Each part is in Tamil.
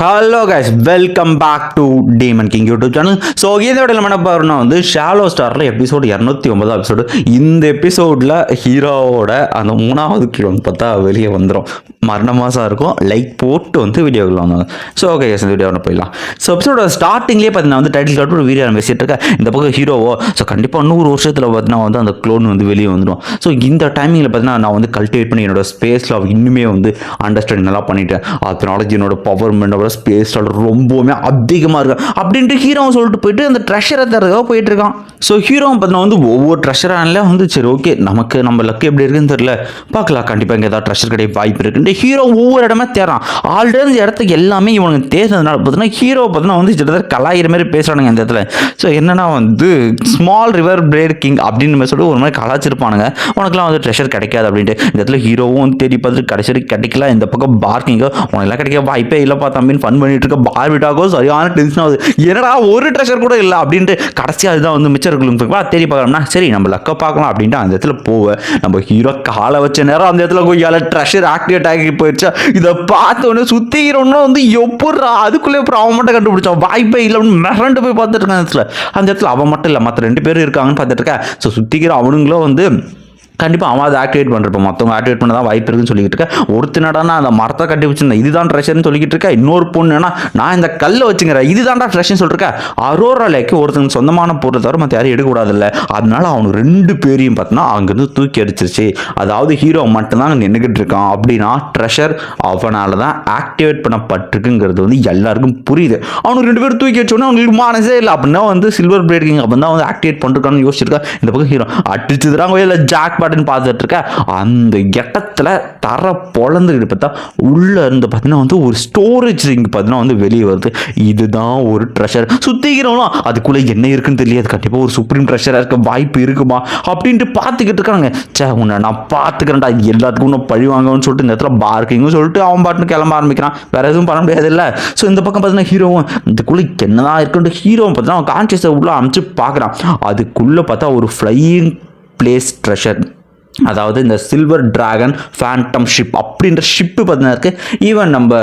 Hello guys, welcome back to Demon King YouTube channel. So இதோட என்ன பாருன்னா வந்து ஷாலோ ஸ்டாரில் எபிசோடு 209 எபிசோடு. இந்த எபிசோடில் ஹீரோவோட அந்த 3வது கிலோ வந்து பார்த்தா வெளியே வந்துடும். மரண மாதம் இருக்கும். லைக் போட்டு வந்து வீடியோவில் வந்தாங்க. ஸோ ஓகே கைஸ், இந்த வீடியோ போயிடலாம். ஸோ எபிசோட ஸ்டார்டிங்லேயே பார்த்தீங்கன்னா வந்து டைட்டில் கார்டு ஒரு வீடியோ பேசிட்டு இருக்கேன். இந்த பக்கம் ஹீரோவோ ஸோ கண்டிப்பாக 100 வருஷத்தில் பார்த்தீங்கன்னா வந்து அந்த க்ளோன் வந்து வெளியே வந்துடும். ஸோ இந்த டைமிங்கில் பார்த்தீங்கன்னா நான் வந்து கல்டிவேட் பண்ணி என்னோட ஸ்பேஸில் இன்னுமே வந்து அண்டர்ஸ்டாண்டிங் நல்லா பண்ணிட்டேன். அதனால என்னோட பவர் ஸ்பேஸ் ரொம்பவுமே அதிகமாக இருக்கு அப்படின்ட்டு ஹீரோ சொல்லிட்டு போயிட்டு அந்த ட்ரெஷரை தரதாக போயிட்டு இருக்கான். ஸோ ஹீரோ பார்த்தீங்கன்னா வந்து ஒவ்வொரு ட்ரெஷரான வந்து சரி ஓகே நமக்கு நம்ம லக்கு எப்படி இருக்குன்னு தெரியல, பார்க்கலாம் கண்டிப்பாக இங்கே ஏதாவது ட்ரெஷர் கிடையாது வாய்ப்பு இருக்குன்ட்டு ஹீரோ ஒவ்வொரு இடமே தேறான். ஆல்ரெடி இந்த இடத்துக்கு எல்லாமே இவனுக்கு தேர்ந்ததுனால பார்த்தீங்கன்னா ஹீரோ பார்த்தீங்கன்னா வந்து கிட்டத்தட்ட கலாயிர மாதிரி பேசுகிறானுங்க இந்த இடத்துல. ஸோ என்னன்னா வந்து ஸ்மால் ரிவர் பிரேட் கிங் அப்படின்னு சொல்லிட்டு ஒரு மாதிரி கலாச்சிருப்பானுங்க. உனக்குலாம் வந்து ட்ரெஷர் கிடைக்காது அப்படின்ட்டு இந்த இடத்துல ஹீரோவும் வந்து தேடி பார்த்துட்டு கடைசி கிடைக்கல. இந்த பக்கம் பார்க்கிங்கோ உனக்கெல்லாம் கிடைக்க வாய்ப்பே இல்லைப்பா தம்பின்னு ஃபன் பண்ணிட்டு இருக்க பார்பிட்டாக்கோ சரியான டென்ஷன் ஆகுது. என்னடா ஒரு ட்ரெஷர் கூட இல்லை அப்படின்ட்டு கடைசியாக அதுதான் வந்து மிச்சம் இருக்குல்ல தேடி பார்க்கலாம்னா சரி நம்ம லக்க பார்க்கலாம் அப்படின்ட்டு அந்த இடத்துல போவேன். நம்ம ஹீரோ காலை வச்ச நேரம் அந்த இடத்துல போய் ட்ரெஷர் ஆக்டிவேட் ஆகி போயிடுச்சா. இதை பார்த்தோன்னே சுற்றி ஹீரோன்னா வந்து எப்படா அதுக்குள்ளே அப்புறம் அவன் மட்டும் கண்டுபிடிச்சான் வாய்ப்பே இல்லை அப்படின்னு மிரண்டு போய் பார்த்துட்டு இருக்கான். அந்த இடத்துல அவன் மட்டும் இல்லை மற்ற 2 பேரும் இருக்காங்கன்னு பார்த்துட்டு இருக்கேன். ஸோ சுற்றிக்கிற அவனுங்களும் வந்து கண்டிப்பாக அவன் அதை ஆக்டிவேட் பண்ணுறப்ப மற்றவங்க ஆக்டிவேட் பண்ண தான் வாய்ப்பு இருக்குன்னு சொல்லிக்கிட்டு இருக்கேன். ஒருத்தனடானா அந்த மரத்தை கட்டி வச்சிருந்தேன் இதுதான் ட்ரெஷர்னு சொல்லிக்கிட்டு இருக்கேன். இன்னொரு பொண்ணுன்னா நான் இந்த கல்லை வச்சுக்கிறேன் இதுதான்டா ட்ரெஷர்னு சொல்லிருக்கேன். அரோரா லேக்கு ஒருத்தங்க சொந்தமான பொருளை தவிர மற்ற யாரும் எடுக்கக்கூடாதுல்ல. அதனால அவனுக்கு 2 பேரையும் பார்த்தோன்னா அங்கேருந்து தூக்கி அடிச்சிருச்சு. அதாவது ஹீரோ மட்டும்தான் அங்கே நின்றுக்கிட்டு இருக்கான் அப்படின்னா ட்ரெஷர் அவனால தான் ஆக்டிவேட் பண்ணப்பட்டிருக்குங்கிறது வந்து எல்லாருக்கும் புரியுது. அவனுக்கு 2 பேரும் தூக்கி வச்சோன்னா அவங்களுக்கு மானசே இல்லை அப்படின்னா வந்து சில்வர் பிரேக்கிங் அப்போ தான் வந்து ஆக்டிவேட் பண்ணிருக்கான்னு யோசிச்சிருக்கேன். இந்த பக்கம் ஹீரோ அடிச்சுதுறாங்க இல்லை ஜாக் பார்த்துட்டு இருக்க அந்த இடத்துல தர பொழந்துக்கிட்டு பார்த்தா உள்ள இருந்து பார்த்தீங்கன்னா வந்து ஒரு ஸ்டோரேஜ் ரிங் பார்த்தீங்கன்னா வந்து வெளியே வருது. இதுதான் ஒரு ட்ரெஷர். சுத்திக்கிறோம் அதுக்குள்ள என்ன இருக்குன்னு தெரியாது. கண்டிப்பாக ஒரு சுப்ரீம் ட்ரெஷராக இருக்க வாய்ப்பு இருக்குமா அப்படின்ட்டு பார்த்துக்கிட்டு இருக்காங்க. சே உன்னை நான் பார்த்துக்கிறேன்டா எல்லாத்துக்கும் இன்னும் பழி வாங்கன்னு சொல்லிட்டு இந்த இடத்துல பார்க்கிங்கும் சொல்லிட்டு அவன் பாட்டுன்னு கிளம்ப ஆரம்பிக்கிறான். வேற எதுவும் பண்ண முடியாது இல்லை. ஸோ இந்த பக்கம் பார்த்தீங்கன்னா ஹீரோவும் இதுக்குள்ள என்னதான் இருக்குன்ட்டு ஹீரோவும் பார்த்தீங்கன்னா அவன் கான்சியஸை உள்ள அமைச்சு பார்க்குறான். அதுக்குள்ளே பார்த்தா ஒரு ஃப்ளையிங் பிளேஸ் ட்ரெஷர், அதாவது இந்த சில்வர் டிராகன் ஃபேண்டம் ஷிப் அப்படின்ற ஷிப்பு பார்த்தீங்கன்னா இருக்குது. ஈவன் நம்ம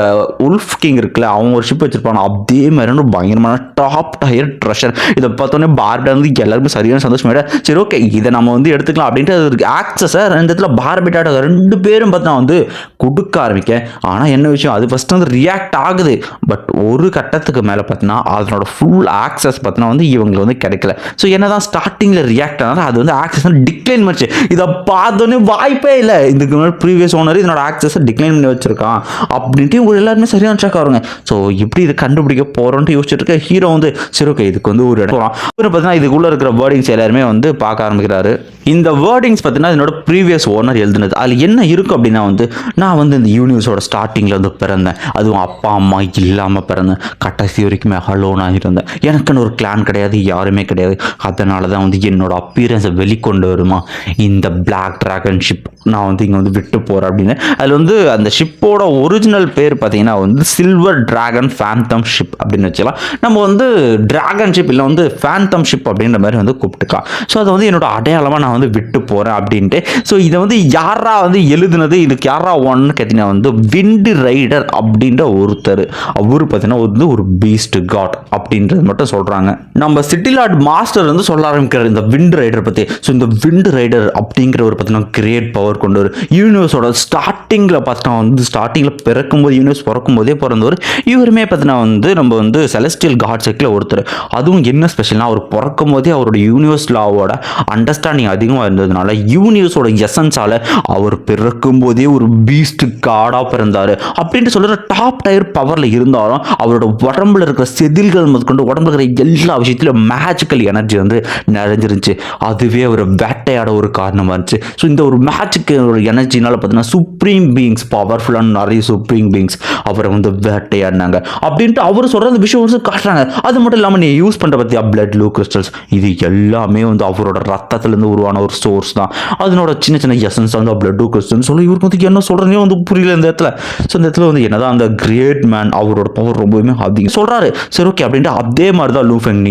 உல்ஃப் கிங் இருக்குல்ல அவங்க ஒரு ஷிப் வச்சுருப்பாங்க. அதே மாதிரி ஒரு பயங்கரமான டாப் டயர் ட்ரெஷர். இதை பார்த்தோன்னே பார்பிட்டா வந்து எல்லாருமே சரியான சந்தோஷமாயிட சரி ஓகே இதை நம்ம வந்து எடுத்துக்கலாம் அப்படின்ட்டு அதுக்கு ஆக்சஸை 2 இடத்துல பார்பிட்டாட்ட 2 பேரும் பார்த்தா வந்து கொடுக்க ஆரம்பிக்க. ஆனால் என்ன விஷயம் அது ஃபஸ்ட்டு வந்து ரியாக்ட் ஆகுது. பட் ஒரு கட்டத்துக்கு மேலே பார்த்தீங்கன்னா அதனோட ஃபுல் ஆக்சஸ் பார்த்தீங்கன்னா வந்து இவங்களுக்கு வந்து கிடைக்கல. ஸோ என்னதான் ஸ்டார்டிங்கில் ரியாக்ட் ஆனாலும் அது வந்து ஆக்சஸ் வந்து டிக்ளைன் பண்ணிச்சு. இதை பார்த்தோன்னே வாய்ப்பே இல்லை இதுக்கு முன்னாடி ப்ரீவியஸ் ஓனர் இதனோட ஆக்சஸை டிக்ளைன் பண்ணி வச்சிருக்கான் அப்படின்ட்டு இவங்க எல்லாருமே சரியான ஷாக் ஆகுங்க. ஸோ எப்படி இதை கண்டுபிடிக்க போகிறோன்ட்டு யோசிச்சுட்டு இருக்க ஹீரோ வந்து சரி ஓகே இதுக்கு வந்து ஒரு இடம் பார்த்தீங்கன்னா இதுக்குள்ளே இருக்கிற வேர்டிங்ஸ் எல்லாருமே வந்து பார்க்க ஆரம்பிக்கிறாரு. இந்த வேர்டிங்ஸ் பார்த்தீங்கன்னா என்னோட ப்ரீவியஸ் ஓனர் எழுதுனது. அதில் என்ன இருக்கும் அப்படின்னா வந்து நான் வந்து இந்த யூனிவர்ஸோட ஸ்டார்டிங்கில் வந்து பிறந்தேன். அதுவும் அப்பா அம்மா இல்லாமல் பிறந்தேன். கடைசி வரைக்குமே அலோனாக இருந்தேன். எனக்குன்னு ஒரு கிளான் கிடையாது யாருமே கிடையாது. அதனால தான் வந்து என்னோட அப்பீரன்ஸை வெளிக்கொண்டு வருமா இந்த பிளாக் டிராகன் ஷிப் நான் வந்து இங்கே வந்து விட்டு போகிறேன் அப்படின்னு. அதில் வந்து அந்த ஷிப்போட ஒரிஜினல் பேர் பார்த்தீங்கன்னா வந்து சில்வர் டிராகன் ஃபேண்டம் ஷிப் அப்படின்னு வச்சுக்கலாம். நம்ம வந்து டிராகன் ஷிப் இல்லை வந்து ஃபேண்டம் ஷிப் அப்படின்ற மாதிரி வந்து கூப்பிட்டுக்கலாம். ஸோ அதை வந்து என்னோட அடையாளமாக நான் வந்து விட்டு போகிறேன் அப்படின்ட்டு. ஸோ இதை வந்து யாரா வந்து எழுதுனது இதுக்கு யாரா ஒன்னு கேட்டீங்கன்னா வந்து விண்ட் ரைடர் அப்படின்ற ஒருத்தர். அவரு பார்த்தீங்கன்னா வந்து ஒரு பீஸ்ட் காட் அப்படின்றது மட்டும் சொல்கிறாங்க. நம்ம சிட்டி லார்ட் மாஸ்டர் வந்து சொல்ல ஆரம்பிக்கிறார் இந்த விண்ட் ரைடர் பற்றி. ஸோ இந்த விண்ட் ரைடர் அப்படிங்கிற ஒரு பார்த்தீங்கன்னா கிரேட் பவர் கொண்டு வரும். யூனிவர்ஸோட ஸ்டார்டிங்கில் பார்த்தீங்கன்னா வந்து ஸ்டார்டிங்கில் பிறக்கும்போது யூனிவர்ஸ் பிறக்கும் போதே பிறந்தவர். இவருமே பார்த்தீங்கன்னா வந்து நம்ம வந்து செலஸ்டியல் காட் செக்கில் ஒருத்தர். அதுவும் என்ன ஸ்பெஷல்னா அவர் பிறக்கும் போதே அவரோட யூனிவர்ஸ் லாவோட அண்டர்ஸ்டாண்டிங் அதிகமாக இருந்ததுனால யூனிவர்ஸோட எசன்ஸால் அவர் பிறக்கும் போதே ஒரு பீஸ்ட் காடாக பிறந்தார் அப்படின்ட்டு சொல்கிற டாப் டயர் பவரில் இருந்தாலும் அவரோட உடம்புல இருக்கிற செதில்கள் முதற்கொண்டு உடம்புல இருக்கிற எல்லா விஷயத்திலும் மேஜிக்கல் எனர்ஜி வந்து நிறைஞ்சிருந்துச்சு. அதுவே அவர் வேட்டையாட ஒரு காரணமாக இருந்துச்சு. ஸோ இந்த ஒரு மேஜிக் ஒரு எனர்ஜினால பார்த்தீங்கன்னா சுப்ரீம் பீயிங்ஸ் பவர்ஃபுல்லான நிறைய சுப்ரீம் பீயிங்ஸ் அவரை வந்து வேட்டையாடினாங்க அப்படின்ட்டு அவர் சொல்கிற அந்த விஷயம் வந்து காட்டுறாங்க. அது மட்டும் இல்லாமல் நீ யூஸ் பண்ணுற பற்றியா பிளட் ப்ளூ கிறிஸ்டல்ஸ் இது எல்லாமே வந்து அவரோட ரத்தத்துலேருந்து உருவான ஒரு சோர்ஸ் தான். அதனோட சின்ன சின்ன எசன்ஸ் வந்து பிளட் ப்ளூ கிறிஸ்டல்னு சொல்லி இவருக்கு வந்து என்ன சொல்கிறதே வந்து புரியல இந்த இடத்துல. ஸோ இந்த இடத்துல வந்து என்னதான் அந்த கிரேட் மேன் அவரோட பவர் ரொம்பவுமே அதிகம் சொல்கிறாரு. சரி ஓகே அப்படின்ட்டு அதே மாதிரி தான் லூஃபெங்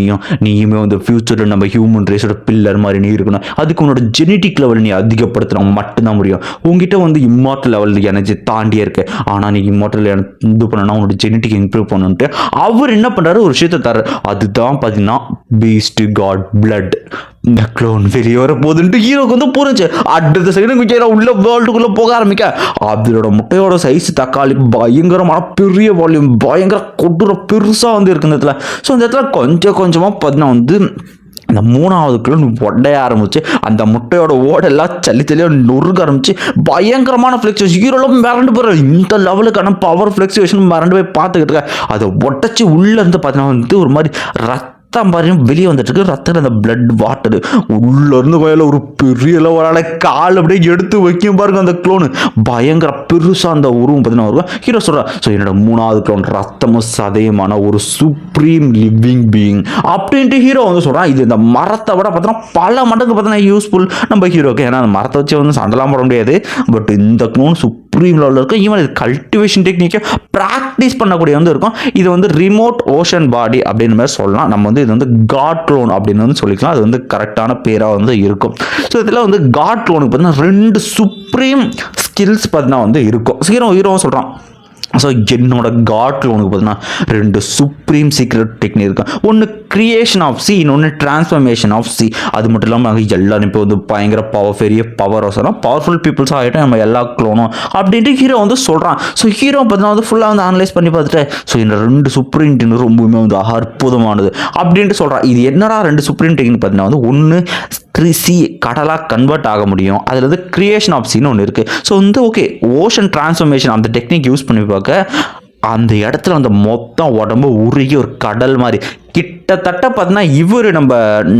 நீயுமே வந்து ஃபியூச்சரில் நம்ம ஹியூமன் ரேஸோட பில்லர் மாதிரி நீ இருக்கணும். அதுக்கு உன்னோட ஜெனட்டிக் லெவல் நீ அதிகப்படுத்தினா மட்டும்தான் முடியும். உங்ககிட்ட வந்து இம்மார்டல் லெவல் எனர்ஜி தாண்டியே இருக்கு, ஆனால் நீ இம்மார்டல் இது பண்ணனா உன்னோட ஜெனட்டிக் இம்ப்ரூவ் பண்ணுன்ட்டு அவர் என்ன பண்ணுறாரு, ஒரு விஷயத்தை தர்றாரு. அதுதான் பார்த்தீங்கன்னா பீஸ்ட் காட் பிளட். இந்த க்ளோன் வெளியே வர போகுதுன்ட்டு ஹீரோக்கு வந்து புரிஞ்சு அடுத்த செகண்ட் உள்ள வேர்ல்டுக்குள்ளே போக ஆரம்பிக்க அதோட முட்டையோட சைஸ் தக்காளி பயங்கரமான பெரிய வால்யூம் பயங்கர கொடூர பெருசாக வந்து இருக்கு இந்த இடத்துல. ஸோ இந்த இடத்துல கொஞ்சம் கொஞ்சமாக பார்த்தீங்கன்னா வந்து அந்த 3வது க்ளோன் உடைய ஆரம்பிச்சு அந்த முட்டையோட ஓடெல்லாம் சல்லியாக நொறுக்க ஆரம்பிச்சு பயங்கரமான ஃப்ளெக்சுவேஷன். ஹீரோலாம் மிரண்டு போகிறார். இந்த லெவலுக்கான பவர் ஃப்ளெக்சுவேஷன் மிரண்டு போய் பார்த்துக்கிட்டு இருக்க அதை ஒட்டச்சி உள்ளேருந்து பார்த்தீங்கன்னா வந்து ஒரு மாதிரி ரத்தம் பாருங்க வெளியே வந்துட்டு இருக்கு. ரத்தத்தில் அந்த பிளட் வாட்டர் உள்ளேருந்து கோயில ஒரு பெரிய லெவலான கால் அப்படியே எடுத்து வைக்கும் பாருங்க அந்த க்ளோனு பயங்கர பெருசாக அந்த உருவம் பார்த்தீங்கன்னா இருக்கும். ஹீரோ சொல்கிறா, ஸோ என்னோட 3வது க்ளோன் ரத்தமும் சதயமான ஒரு சுப்ரீம் லிவிங் பீயிங் அப்படின்ட்டு ஹீரோ வந்து சொல்கிறான். இது இந்த மரத்தை விட பார்த்தோன்னா பல மடங்கு பார்த்தோன்னா யூஸ்ஃபுல் நம்ம ஹீரோக்கு. ஏன்னா அந்த மரத்தை வச்சு வந்து சண்டெல்லாம் போட முடியாது. பட் இந்த க்ளோன் சுப்ரீம் லெவலில் இருக்கும். ஈவன் இது கல்டிவேஷன் டெக்னிக்கை ப்ராக்டிஸ் பண்ணக்கூடிய வந்து இருக்கும். இது வந்து ரிமோட் ஓஷன் பாடி அப்படின்னு மாதிரி சொல்லலாம். நம்ம வந்து இது வந்து காட் க்ளோன் அப்படின்னு வந்து சொல்லிக்கலாம். அது வந்து கரெக்டான பேராக வந்து இருக்கும். ஸோ இதில் வந்து காட் க்ளோனுக்கு பார்த்தீங்கன்னா 2 சுப்ரீம் ஸ்கில்ஸ் பார்த்தீங்கன்னா வந்து இருக்கும். ஹீரோவும் சொல்கிறான், ஸோ என்னோட காட் க்ளோனுக்கு பார்த்தீங்கன்னா 2 சுப்ரீம் சீக்ரெட் டெக்னிக் இருக்கு. ஒன்று கிரியேஷன் ஆஃப் சி, இன்னொன்று டிரான்ஸ்ஃபர்மேஷன் ஆஃப் சி. அது மட்டும் இல்லாமல் எல்லாரும் இப்போ வந்து பயங்கர பெரிய பவர் பவர்ஃபுல் பீப்புள்ஸ் ஆகிட்டோம் நம்ம எல்லா க்ளோனும் அப்படின்ட்டு ஹீரோ வந்து சொல்கிறான். ஸோ ஹீரோ பார்த்தீங்கன்னா வந்து ஃபுல்லாக வந்து அனலைஸ் பண்ணி பார்த்துட்டு ஸோ இந்த 2 சுப்ரீம் டெக்னிக் ரொம்பவுமே வந்து அற்புதமானது அப்படின்ட்டு சொல்கிறான். இது என்னடா 2 சுப்ரீம் டெக்னிக் பார்த்தீங்கன்னா வந்து ஒன்று சி கடலாக கன்வெர்ட் ஆக முடியும். அதில் வந்து கிரியேஷன் ஆஃப் சின்னு ஒன்று இருக்குது. ஸோ வந்து ஓகே ஓஷன் டிரான்ஸ்ஃபர்மேஷன் அந்த டெக்னிக் யூஸ் பண்ணி பார்க்க அந்த இடத்துல அந்த மொத்தம் உடம்பு உருகி ஒரு கடல் மாதிரி கிட்டத்தட்ட பார்த்தீங்கன்னா இவர் நம்ம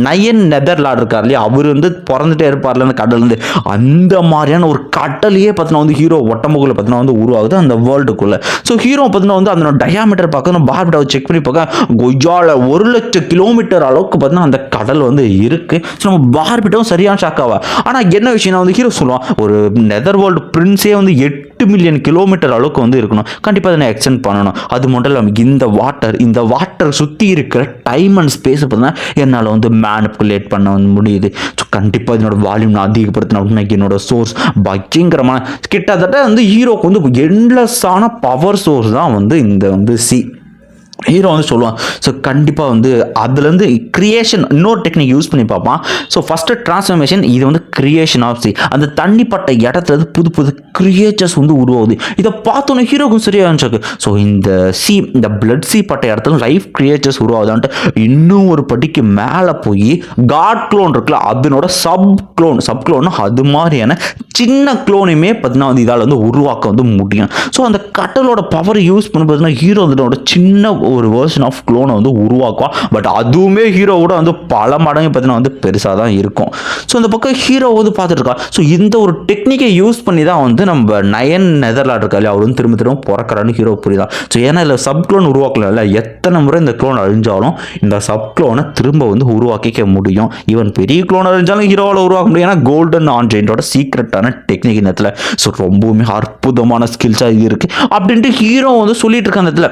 நயன் நெதர்லாண்ட் இருக்கார் இல்லையா, அவர் வந்து பிறந்துட்டே இருப்பார்ல அந்த கடல்லேருந்து அந்த மாதிரியான ஒரு கடலையே பார்த்தீங்கன்னா வந்து ஹீரோ ஒட்டம்புக்குள்ளே பார்த்தீங்கன்னா வந்து உருவாகுது அந்த வேர்ல்டுக்குள்ளே. ஸோ ஹீரோ பார்த்தீங்கன்னா வந்து அதனோட டயாமீட்டர் பார்க்கணும் பார்பிட்டாவை செக் பண்ணி பார்க்க கொய்யால 1,00,000 கிலோமீட்டர் அளவுக்கு பார்த்தீங்கன்னா அந்த கடல் வந்து இருக்குது. ஸோ நம்ம பார்பிட்டாவும் சரியான ஷாக்காவா. ஆனால் என்ன விஷயம்னா வந்து ஹீரோ சொல்லுவான் ஒரு நெதர் வேர்ல்டு பிரின்ஸே வந்து 8 மில்லியன் கிலோமீட்டர் அளவுக்கு வந்து இருக்கணும். கண்டிப்பாக அதை எக்ஸ்டெண்ட் பண்ணணும். அது மட்டும் இல்லாமல் இந்த வாட்டர் சுற்றி இருக்கிற டைம் அண்ட் ஸ்பேஸ் பார்த்தீங்கன்னா என்னால் வந்து மேனிப்புலேட் பண்ண வந்து முடியுது. ஸோ கண்டிப்பாக இதனோட வால்யூம் நான் அதிகப்படுத்தின அப்படின்னா என்னோட சோர்ஸ் பயங்கரமான கிட்டத்தட்ட வந்து ஹீரோக்கு வந்து எண்ட்லெஸ்ஸான பவர் சோர்ஸ் தான் வந்து இந்த வந்து சி. ஹீரோ வந்து சொல்லுவான். ஸோ கண்டிப்பாக வந்து அதுலேருந்து கிரியேஷன் இன்னொரு டெக்னிக் யூஸ் பண்ணி பார்ப்பான். ஸோ ஃபஸ்ட்டு டிரான்ஸ்ஃபர்மேஷன், இது வந்து கிரியேஷன் ஆஃப் சி. அந்த தண்ணிப்பட்ட இடத்துல புது புது கிரியேச்சர்ஸ் வந்து உருவாகுது. இதை பார்த்தோன்னே ஹீரோக்கும் சரியாக இருந்துச்சு. ஸோ இந்த பிளட் சி பட்ட இடத்துல லைஃப் கிரியேச்சர்ஸ் உருவாகுதான்ட்டு இன்னும் ஒரு படிக்கு மேலே போய் காட் க்ளோன் இருக்குல்ல அதனோட சப் க்ளோன் அது மாதிரியான சின்ன க்ளோனையுமே பார்த்தீங்கன்னா வந்து இதால் வந்து உருவாக்க வந்து முடியும். ஸோ அந்த கடலோட பவரை யூஸ் பண்ணி பார்த்தீங்கன்னா ஹீரோ அதனோட சின்ன ஒரு வெர்ஷன் ஆஃப் க்ளோனை வந்து உருவாக்குவான். பட் அதுவுமே ஹீரோவோட வந்து பல மடங்கு பார்த்தீங்கன்னா வந்து பெருசாக தான் இருக்கும். ஸோ இந்த பக்கம் ஹீரோ வந்து பார்த்துட்டு இருக்கா. ஸோ இந்த ஒரு டெக்னிக்கை யூஸ் பண்ணி தான் வந்து நம்ம நயன் நெதர்லாண்ட் இருக்காரு அவர் வந்து திரும்ப பிறக்கிறான்னு ஹீரோ புரியுதான். ஸோ ஏன்னா இல்லை சப் க்ளோன் உருவாக்கல எத்தனை முறை இந்த க்ளோன் அழிஞ்சாலும் இந்த சப் க்ளோனை திரும்ப வந்து உருவாக்கிக்க முடியும். ஈவன் பெரிய க்ளோன் அழிஞ்சாலும் ஹீரோவால் உருவாக்க முடியும். ஏன்னா கோல்டன் ஆன்ஜெயின்டோட சீக்ரெட்டான டெக்னிக் இந்த இடத்துல. ஸோ ரொம்பவுமே அற்புதமான ஸ்கில்ஸாக இது இருக்குது அப்படின்ட்டு ஹீரோ வந்து சொல்லிட்டு இருக்க அந்த இடத்துல.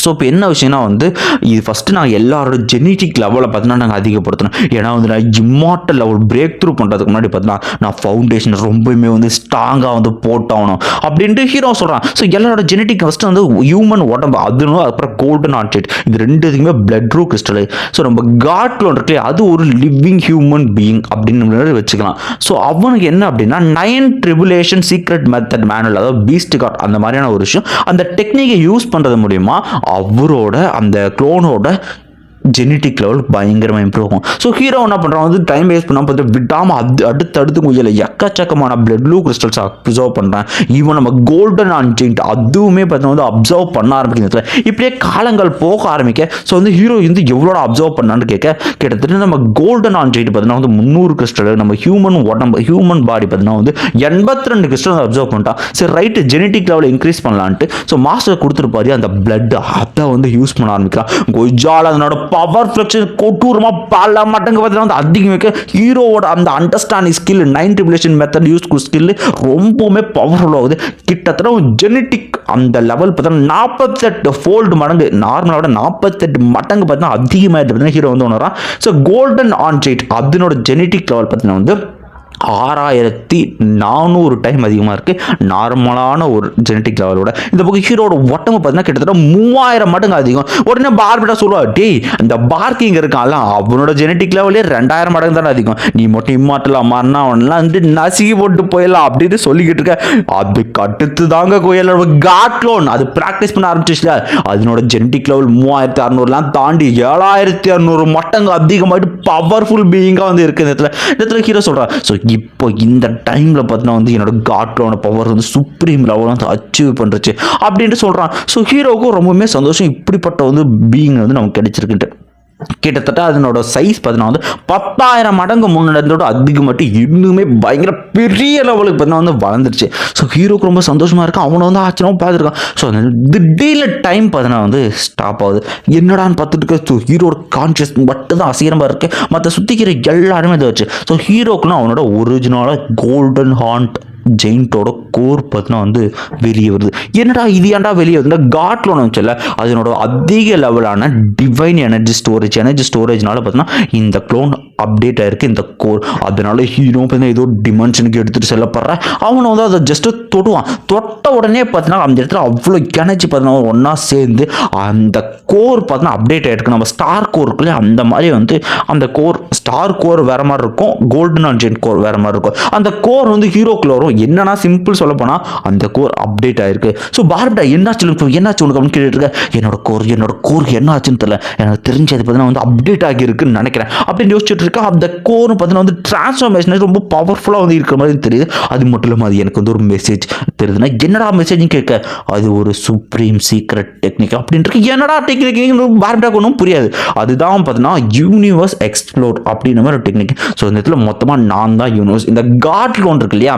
ஸோ இப்போ என்ன விஷயம்னா வந்து இது ஃபஸ்ட்டு நான் எல்லாரோட ஜெனட்டிக் லெவலை பார்த்தீங்கன்னா நாங்கள் அதிகப்படுத்தணும். ஏன்னா வந்து நான் இம்மார்டல் லெவல் பிரேக் த்ரூ பண்ணுறதுக்கு முன்னாடி பார்த்தீங்கன்னா நான் ஃபவுண்டேஷன் ரொம்பவுமே வந்து ஸ்ட்ராங்காக வந்து போட்டாகணும் அப்படின்ட்டு ஹீரோ சொல்கிறான். ஸோ எல்லாரோட ஜெனட்டிக் ஃபஸ்ட்டு வந்து ஹியூமன் உடம்பு அதுவும் அப்புறம் கோல்டன் ஆன்ஜெட் இது 2த்துக்குமே பிளட் த்ரூ கிறிஸ்டல். ஸோ நம்ம காட் க்ளோன் இருக்கு அது ஒரு லிவிங் ஹியூமன் பீயிங் அப்படின்னு வச்சுக்கலாம். ஸோ அவனுக்கு என்ன அப்படின்னா 9 ட்ரிபுலேஷன் சீக்ரெட் மெத்தட் மேனுவல் அதாவது பீஸ்ட் காட் அந்த மாதிரியான ஒரு விஷயம் அந்த டெக்னிக்கை யூஸ் பண்ணுறது மூலிமா அவரோட அந்த க்ளோனோட ஜெனட்டிக் லெவல் பயங்கரமாக இம்ப்ரூவ் ஆகும். ஸோ ஹீரோ என்ன பண்ணுறான் வந்து டைம் வேஸ்ட் பண்ணால் பார்த்து விடாமல் அடுத்தடுத்து கொஞ்சம் எக்கச்சக்கமான பிளட் ப்ளூ கிறிஸ்டல்ஸ் அப்சர்வ் பண்ணுறேன். ஈவன் நம்ம கோல்டன் ஆன்ஜெயின்ட் அதுவுமே பார்த்தீங்கன்னா வந்து அப்சர்வ் பண்ண ஆரம்பிக்கிறது. இப்படியே காலங்கள் போக ஆரம்பிக்க ஸோ வந்து ஹீரோ வந்து எவ்வளோ அப்சர்வ் பண்ணான்னு கேட்க கிட்டத்தட்ட நம்ம கோல்டன் ஆன்ஜெயின்ட் பார்த்தீங்கன்னா வந்து 300 கிறிஸ்டல் நம்ம ஹியூமன் பாடி பார்த்தீங்கன்னா வந்து 82 கிறிஸ்டல் அப்சர்வ் பண்ணிட்டான். சரி ரைட்டு ஜெனட்டிக் லெவலை இன்க்ரீஸ் பண்ணலான்ட்டு ஸோ மாஸ்டர் கொடுத்துருப்பாரு அந்த பிளட் அதை வந்து யூஸ் பண்ண ஆரம்பிக்கலாம். கொய்ஜால் அதனோட பவர் ஃப்ளெக்ஷன் கொட்டூரமாக பல மடங்கு பார்த்தீங்கன்னா வந்து அதிகம் வைக்க ஹீரோவோட அந்த understanding skill 9 tribulation method use skill ரொம்பவுமே பவர்ஃபுல் ஆகுது. கிட்டத்தட்ட ஜெனட்டிக் அந்த லெவல் பார்த்தீங்கன்னா 48 ஃபோல்டு மடங்கு நார்மலோட 48 மடங்கு பார்த்தீங்கன்னா அதிகமாக பார்த்தீங்கன்னா ஹீரோ வந்து உணரான். ஸோ கோல்டன் ஆன்ஜெயிட் அதனோட ஜெனட்டிக் லெவல் பார்த்தீங்கன்னா வந்து 6400 டைம் அதிகமாக இருக்குது நார்மலான ஒரு ஜெனட்டிக் லெவலோட. இந்த பக்கம் ஹீரோட உடம்பு பார்த்தீங்கன்னா கிட்டத்தட்ட 3000 மடங்கு அதிகம். உடனே பார்பிட்டா சொல்லுவா, டேய் இந்த பார்க்கிங் இருக்கான்ல அவனோட ஜெனட்டிக் லெவலே 2000 மடங்கு தானே அதிகம், நீ மட்டும் இம்மாட்டலாம் மாறினா அவனெல்லாம் வந்து நசுக்கி போட்டு போயிடலாம் அப்படின்னு சொல்லிக்கிட்டு இருக்க. அதுக்கு அடுத்து தாங்க கோயிலோட காட்லோன் அது ப்ராக்டிஸ் பண்ண ஆரம்பிச்சிச்சுல, அதனோட ஜெனட்டிக் லெவல் 3600 தாண்டி 7600 மடங்கு அதிகமாகிட்டு பவர்ஃபுல் பீயிங்காக வந்து இருக்குது. இந்த இடத்துல ஹீரோ சொல்கிறான், ஸோ இப்போ இந்த டைமில் பார்த்தீங்கன்னா வந்து என்னோட காட்லோன பவர் வந்து சுப்ரீம் லெவலில் வந்து அச்சீவ் பண்ணுறச்சு அப்படின்ட்டு சொல்கிறான். ஸோ ஹீரோவுக்கும் ரொம்பவுமே சந்தோஷம், இப்படிப்பட்ட வந்து பீயிங் வந்து நமக்கு கிடைச்சிருக்குன்ட்டு. கிட்டத்தட்ட அதனோட சைஸ் பார்த்தீங்கன்னா வந்து 10,000 மடங்கு முன்னோட அதிகமாட்டு இன்னுமே பயங்கர பெரிய லெவலுக்கு பார்த்தீங்கன்னா வந்து வளர்ந்துருச்சு. ஸோ ஹீரோக்கு ரொம்ப சந்தோஷமாக இருக்கும், அவனை வந்து ஆச்சரியமாக பார்த்துருக்கான். ஸோ அந்த திடீர்னு டைம் பார்த்தீங்கன்னா வந்து ஸ்டாப் ஆகுது. என்னடான்னு பார்த்துட்டு இருக்க. ஸோ ஹீரோட கான்ஷியஸ் மட்டும் தான் அசீரமாக இருக்கு, மற்ற சுற்றிக்கிற எல்லாருமே இதை வச்சு. ஸோ ஹீரோக்குன்னா அவனோட ஒரிஜினலாக கோல்டன் ஹார்ட் ஜெயின்ட்டோட கோர் பார்த்தீங்கன்னா வந்து வெளியே வருது. என்னடா இது ஏன்டா வெளியே வருதுன்னா காட்லோன் வச்சல அதனோட அதிக லெவலான டிவைன் எனர்ஜி ஸ்டோரேஜ்னால பார்த்தீங்கன்னா இந்த க்ளோன் அப்டேட் ஆயிருக்கு இந்த கோர். அதனால ஹீரோ பார்த்தீங்கன்னா ஏதோ டிமென்ஷனுக்கு எடுத்துகிட்டு செல்லப்படுற அவனை வந்து அதை ஜஸ்ட்டு தொடுவான். தொட்ட உடனே பார்த்தீங்கன்னா அந்த இடத்துல அவ்வளோ எனர்ஜி பார்த்தீங்கன்னா ஒன்றா சேர்ந்து அந்த கோர் பார்த்தீங்கன்னா அப்டேட் ஆகிருக்கு. நம்ம ஸ்டார் கோருக்குள்ளே அந்த மாதிரி வந்து அந்த கோர் ஸ்டார் கோர் வேறு மாதிரி இருக்கும், கோல்டன் அண்ட் கோர் வேறு மாதிரி இருக்கும். அந்த கோர் வந்து ஹீரோக்குள்ள வரும். என்னன்னா சிம்பிள் சொல்ல போனால் அந்த கோர் அப்டேட் ஆயிருக்கு. ஸோ பார்பிட்டா என்னாச்சு உனக்கு அப்படின்னு கேட்டுட்டு இருக்க. என்னோட கோர் என்ன ஆச்சுன்னு தெரியல, எனக்கு தெரிஞ்சது பார்த்தீங்கன்னா வந்து அப்டேட் ஆகியிருக்குன்னு நினைக்கிறேன் அப்படின்னு யோசிச்சுட்டு இருக்கா. அந்த கோர் பார்த்தீங்கன்னா வந்து டிரான்ஸ்ஃபார்மேஷன் ரொம்ப பவர்ஃபுல்லாக வந்து இருக்கிற மாதிரி தெரியுது. அது மட்டும் இல்லாமல் அது எனக்கு வந்து ஒரு மெசேஜ் தெரியுதுன்னா என்னடா மெசேஜ்னு கேட்க, அது ஒரு சுப்ரீம் சீக்ரெட் டெக்னிக் அப்படின்ட்டு. என்னடா டெக்னிக் பார்பிட்டாக்கு ஒன்றும் புரியாது. அதுதான் பார்த்தீங்கன்னா யூனிவர்ஸ் எக்ஸ்ப்ளோர் அப்படின்ற மாதிரி ஒரு டெக்னிக். ஸோ இந்த இடத்துல மொத்தமாக நான் தான் யூனிவர்ஸ். இந்த காட்லோன் இருக்கு இல்லையா,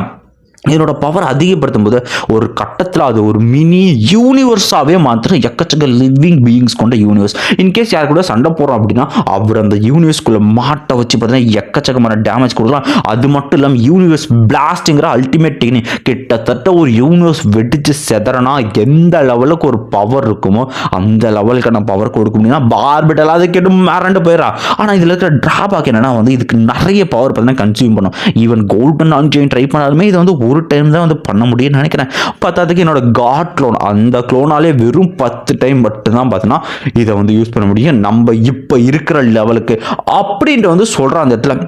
இதனோட பவர் அதிகப்படுத்தும் போது ஒரு கட்டத்தில் அது ஒரு மினி யூனிவர்ஸாகவே மாத்திர எக்கச்சக்க லிவிங் பீயிங்ஸ் கொண்ட யூனிவர்ஸ். இன்கேஸ் யார் கூட சண்டை போகிறோம் அப்படின்னா அவர் அந்த யூனிவர்ஸ்குள்ளே மாட்டை வச்சு பார்த்தீங்கன்னா எக்கச்சக்கமான டேமேஜ் கொடுக்கலாம். அது மட்டும் இல்லாமல் யூனிவர்ஸ் பிளாஸ்டிங்கிற அல்டிமேட் டெக்னிக், கிட்டத்தட்ட ஒரு யூனிவர்ஸ் வெடிச்சு செதறனா எந்த லெவலுக்கு ஒரு பவர் இருக்குமோ அந்த லெவலுக்கான பவர் கொடுக்க முடியும்னா பார்பிட்டல் அதை கேட்டு மிரண்டு போயிடா. ஆனால் இதில் இருக்கிற டிராபேக் என்னன்னா வந்து இதுக்கு நிறைய பவர் பார்த்தீங்கன்னா கன்சியூம் பண்ணும். ஈவன் கோல்டன் அன்ஜெயின் ட்ரை பண்ணாலுமே இது வந்து ஒரு டைம் தான் வந்து பண்ண முடியும்னு நினைக்கிறேன். பார்த்ததுக்கு என்னோட காட் க்ளோன் அந்த க்ளோனாலே வெறும் 10 டைம் மட்டும்தான் பார்த்தீங்கன்னா இதை வந்து யூஸ் பண்ண முடியும் நம்ம இப்போ இருக்கிற லெவலுக்கு அப்படின்ட்டு வந்து சொல்கிறான் அந்த இடத்துல.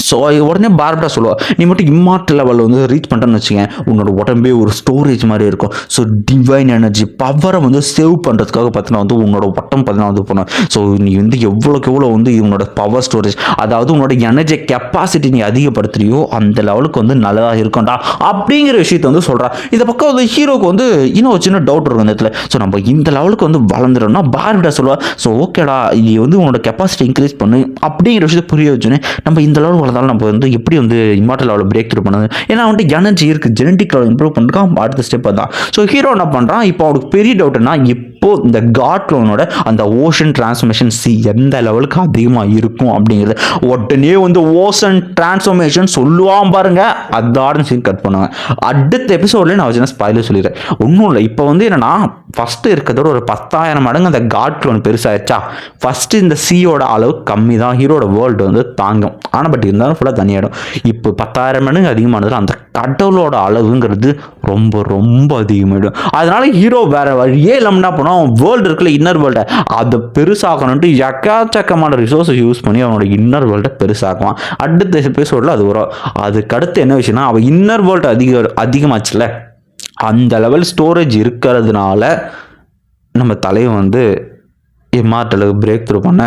ஸோ உடனே பார்பிட்டா சொல்லுவா, நீ மட்டும் இம்மார்டல் லெவலில் வந்து ரீச் பண்ணுறேன்னு வச்சுக்கேன், உன்னோட உடம்பே ஒரு ஸ்டோரேஜ் மாதிரி இருக்கும். ஸோ டிவைன் எனர்ஜி பவரை வந்து சேவ் பண்ணுறதுக்காக பார்த்தீங்கன்னா வந்து உன்னோட உடம்பு பார்த்தீங்கன்னா வந்து போனோம். ஸோ நீ வந்து எவ்வளோக்கு எவ்வளோ வந்து உன்னோட பவர் ஸ்டோரேஜ், அதாவது உன்னோட எனர்ஜி கெப்பாசிட்டி நீ அதிகப்படுத்துறியோ அந்த லெவலுக்கு வந்து நல்லதாக இருக்கும்டா அப்படிங்கிற விஷயத்த வந்து சொல்கிறா. இந்த பக்கம் வந்து ஹீரோக்கு வந்து இன்னும் ஒரு சின்ன டவுட் இருக்கும் இந்த இடத்துல. ஸோ நம்ம இந்த லெவலுக்கு வந்து வளர்ந்துடணும்னா பார்பிட்டா சொல்லுவா, ஸோ ஓகேடா நீ வந்து உன்னோட கெப்பாசிட்டி இன்க்ரீஸ் பண்ணு அப்படிங்கிற விஷயத்தை புரிய வச்சுன்னு நம்ம இந்த லெவல் வளர்ந்தாலும் நம்ம வந்து எப்படி வந்து இம்மார்டல் லெவலில் பிரேக் த்ரூ பண்ணுது. ஏன்னா வந்துட்டு எனர்ஜி இருக்குது, ஜெனட்டிக் லெவல் இம்ப்ரூவ் பண்ணிருக்கான். அடுத்த ஸ்டெப் தான். ஸோ ஹீரோ என்ன பண்ணுறான், இப்போ அவனுக்கு பெரிய டவுட்னா இப்போ இந்த காட்லோனோட அந்த ஓஷன் டிரான்ஸ்ஃபர்மேஷன் எந்த லெவலுக்கு அதிகமாக இருக்கும் அப்படிங்கிறது. உடனே வந்து ஓஷன் டிரான்ஸ்ஃபர்மேஷன் சொல்லுவான் பாருங்க, அதான சீன் கட் பண்ணுவாங்க. அடுத்த எபிசோட்லேயே நான் வச்சு ஸ்பாயிலர் சொல்லிடுறேன். ஒன்றும் இல்லை, இப்போ வந்து என்னன்னா ஃபஸ்ட்டு இருக்கிறதோட ஒரு 10,000 மடங்கு அந்த காட்லோன் பெருசாகிடுச்சா. ஃபஸ்ட்டு இந்த சீயோட அளவு கம்மி தான் ஹீரோட வேர்ல்டு வந்து தாங்கும். ஆனால் பட் இருந்தாலும் ஃபுல்லாக தனியாகிடும். இப்போ 10,000 மடங்கு அதிகமானதில் அந்த கடவுளோட அளவுங்கிறது ரொம்ப ரொம்ப அதிகமாகிடும். அதனால ஹீரோ வேற வழியே இல்லாமல் என்ன பண்ணுவோம், வேர்ல்டு இருக்குல்ல இன்னர் வேர்ல்டை அதை பெருசாக்கணுன்ட்டு எக்காச்சக்கமான ரிசோர்ஸை யூஸ் பண்ணி அவனோட இன்னர் வேர்ல்டை பெருசாக்குவான். அடுத்த எபிசோடில் அது வரும். அதுக்கடுத்து என்ன விஷயம்னா அவன் இன்னர் வேர்ல்டு அதிகமாச்சுல, அந்த லெவல் ஸ்டோரேஜ் இருக்கிறதுனால நம்ம தலைவன் வந்து இம்மார்டலுக்கு பிரேக் த்ரூ பண்ண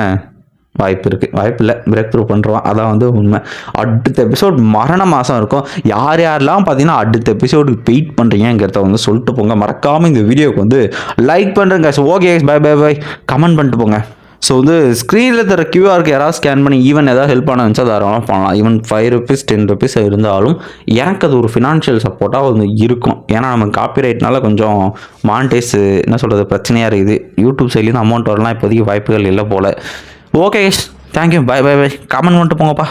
வாய்ப்பு இல்லை பிரேக் த்ரூ பண்ணுறான். அதான் வந்து உண்மை. அடுத்த எபிசோட் மரண மாதம் இருக்கும். யாரெல்லாம் பார்த்தீங்கன்னா அடுத்த எபிசோடுக்கு வெயிட் பண்ணுறீங்கிறத வந்து சொல்லிட்டு போங்க. மறக்காமல் இந்த வீடியோவுக்கு வந்து லைக் பண்ணுறேங்க. ஸோ ஓகே பை கமெண்ட் பண்ணிட்டு போங்க. ஸோ வந்து ஸ்க்ரீனில் தர கியூஆருக்கு யாராவது ஸ்கேன் பண்ணி ஈவன் ஏதாவது ஹெல்ப் பண்ண வச்சா தாராளமாக பண்ணலாம். ஈவன் 5 rupees 10 rupees இருந்தாலும் எனக்கு அது ஒரு ஃபினான்ஷியல் சப்போர்ட்டாக வந்து இருக்கும். ஏன்னா நம்ம காப்பிரைட்னால கொஞ்சம் மானிட்டைஸ் என்ன சொல்கிறது பிரச்சனையாக இருக்குது. யூடியூப் சைட்லேருந்து அமௌண்ட் வரலாம் இப்போதைக்கு வாய்ப்புகள் இல்லை போல். ஓகே தேங்க்யூ பை கமெண்ட் பண்ணிட்டு போங்கப்பா.